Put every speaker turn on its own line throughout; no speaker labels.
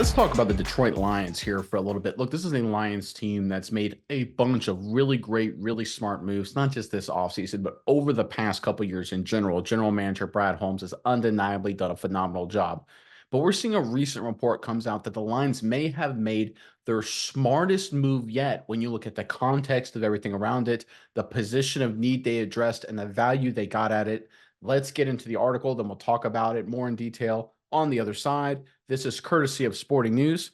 Let's talk about the Detroit Lions here for a little bit. Look, this is a Lions team that's made a bunch of really great, really smart moves, not just this offseason, but over the past couple years in general. General manager Brad Holmes has undeniably done a phenomenal job. But we're seeing a recent report comes out that the Lions may have made their smartest move yet when you look at the context of everything around it, the position of need they addressed, and the value they got at it. Let's get into the article, then we'll talk about it more in detail on the other side. This is courtesy of Sporting News.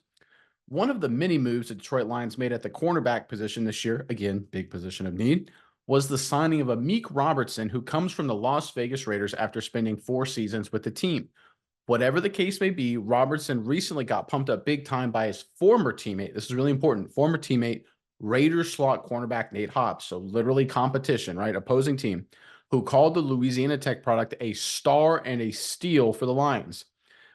One of the many moves the Detroit Lions made at the cornerback position this year, again, big position of need, was the signing of Amik Robertson, who comes from the Las Vegas Raiders after spending 4 seasons with the team. Whatever the case may be, Robertson recently got pumped up big time by his former teammate. This is really important. Former teammate, Raiders slot cornerback Nate Hobbs. So literally competition, right? Opposing team, who called the Louisiana Tech product a star and a steal for the Lions.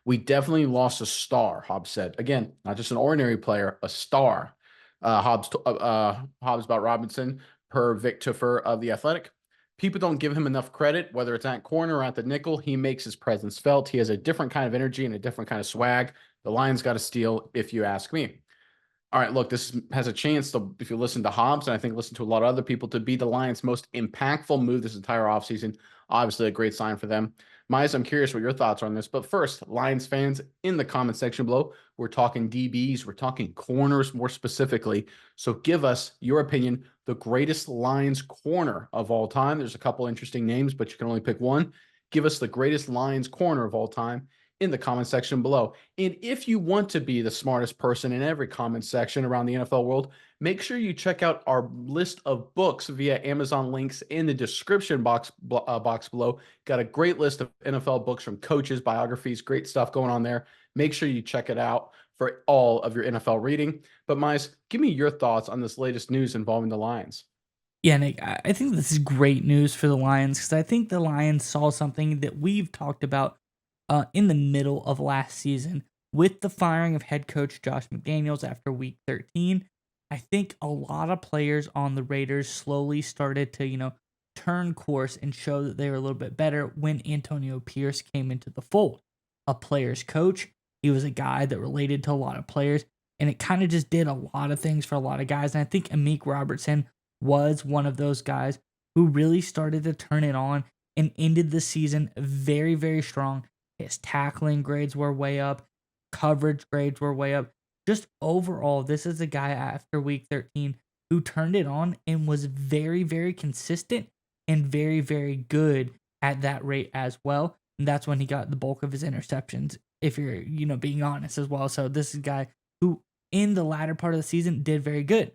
We definitely lost a star, Hobbs said. Again, not just an ordinary player, a star. Hobbs about Robinson per Vic Tafur of The Athletic. People don't give him enough credit, whether it's at corner or at the nickel. He makes his presence felt. He has a different kind of energy and a different kind of swag. The Lions got to steal, if you ask me. All right, look, this has a chance to, if you listen to Hobbs, and I think listen to a lot of other people, to be the Lions' most impactful move this entire offseason. Obviously, a great sign for them. Miles, I'm curious what your thoughts are on this. But first, Lions fans, in the comment section below, we're talking DBs, we're talking corners more specifically. So give us your opinion, the greatest Lions corner of all time. There's a couple interesting names, but you can only pick one. Give us the greatest Lions corner of all time in the comment section below. And if you want to be the smartest person in every comment section around the NFL world, make sure you check out our list of books via Amazon links in the description box below. Got a great list of NFL books from coaches, biographies, great stuff going on there. Make sure you check it out for all of your NFL reading. But Miles, give me your thoughts on this latest news involving the Lions.
Yeah, Nick, I think this is great news for the Lions because I think the Lions saw something that we've talked about in the middle of last season with the firing of head coach Josh McDaniels after week 13. I think a lot of players on the Raiders slowly started to, turn course and show that they were a little bit better when Antonio Pierce came into the fold. A player's coach, he was a guy that related to a lot of players, and it kind of just did a lot of things for a lot of guys. And I think Amik Robertson was one of those guys who really started to turn it on and ended the season very, very strong. His tackling grades were way up, coverage grades were way up. Just overall, this is a guy after week 13 who turned it on and was very, very consistent and very, very good at that rate as well. And that's when he got the bulk of his interceptions, if you're, being honest as well. So this is a guy who in the latter part of the season did very good.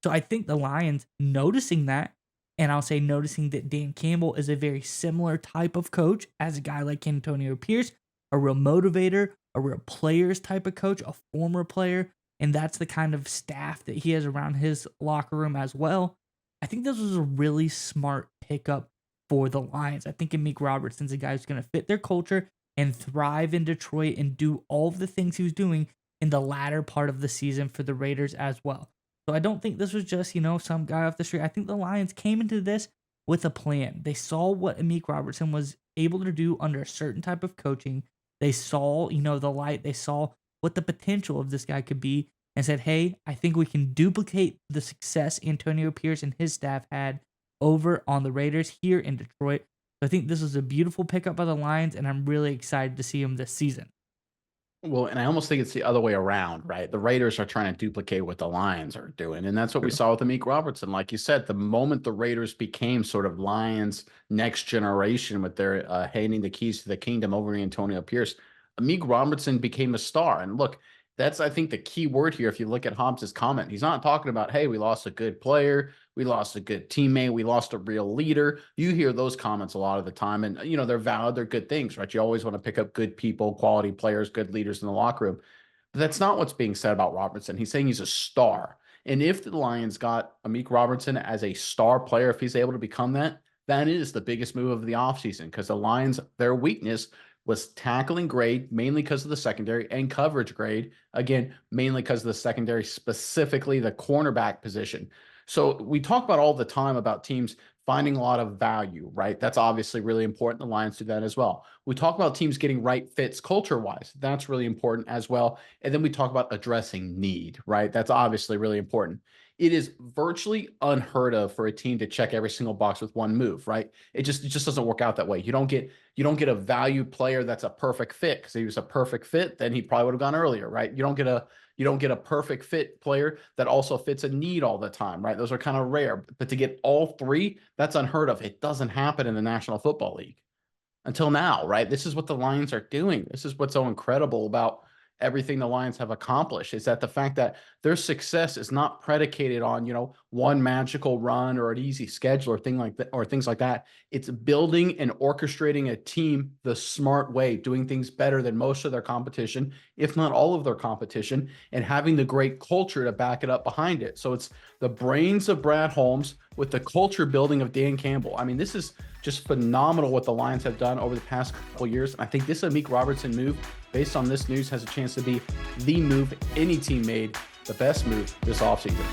So I think the Lions noticing that, and I'll say noticing that Dan Campbell is a very similar type of coach as a guy like Antonio Pierce, a real motivator, a real players type of coach, a former player, and that's the kind of staff that he has around his locker room as well. I think this was a really smart pickup for the Lions. I think Amik Robertson's a guy who's going to fit their culture and thrive in Detroit and do all of the things he was doing in the latter part of the season for the Raiders as well. So I don't think this was just, some guy off the street. I think the Lions came into this with a plan. They saw what Amik Robertson was able to do under a certain type of coaching. They saw, the light. They saw what the potential of this guy could be and said, hey, I think we can duplicate the success Antonio Pierce and his staff had over on the Raiders here in Detroit. So I think this was a beautiful pickup by the Lions, and I'm really excited to see him this season.
Well, and I almost think it's the other way around, right? The Raiders are trying to duplicate what the Lions are doing. And that's what we
True.
saw with Amik Robertson. Like you said, the moment the Raiders became sort of Lions' next generation with their handing the keys to the kingdom over to Antonio Pierce, Amik Robertson became a star. And look, that's, I think, the key word here. If you look at Hobbs's comment, he's not talking about, hey, we lost a good player, we lost a good teammate, we lost a real leader. You hear those comments a lot of the time, and they're valid, they're good things, right? You always want to pick up good people, quality players, good leaders in the locker room. But that's not what's being said about Robertson. He's saying he's a star. And if the Lions got Amik Robertson as a star player, if he's able to become that, that is the biggest move of the offseason, because the Lions, their weakness was tackling grade, mainly because of the secondary, and coverage grade, again, mainly because of the secondary, specifically the cornerback position. So we talk about all the time about teams finding a lot of value, right? That's obviously really important. The Lions do that as well. We talk about teams getting right fits culture-wise. That's really important as well. And then we talk about addressing need, right? That's obviously really important. It is virtually unheard of for a team to check every single box with one move, right? It just doesn't work out that way. You don't get a value player that's a perfect fit, because if he was a perfect fit, then he probably would have gone earlier, right? You don't get a perfect fit player that also fits a need all the time, right? Those are kind of rare. But to get all three, that's unheard of. It doesn't happen in the National Football League until now, right? This is what the Lions are doing. This is what's so incredible about everything the Lions have accomplished, is that the fact that their success is not predicated on, one magical run or an easy schedule or things like that. It's building and orchestrating a team the smart way, doing things better than most of their competition, if not all of their competition, and having the great culture to back it up behind it. So it's the brains of Brad Holmes with the culture building of Dan Campbell. I mean, this is just phenomenal what the Lions have done over the past couple years. I think this Amik Robertson move, based on this news, has a chance to be the move any team made, the best move this offseason.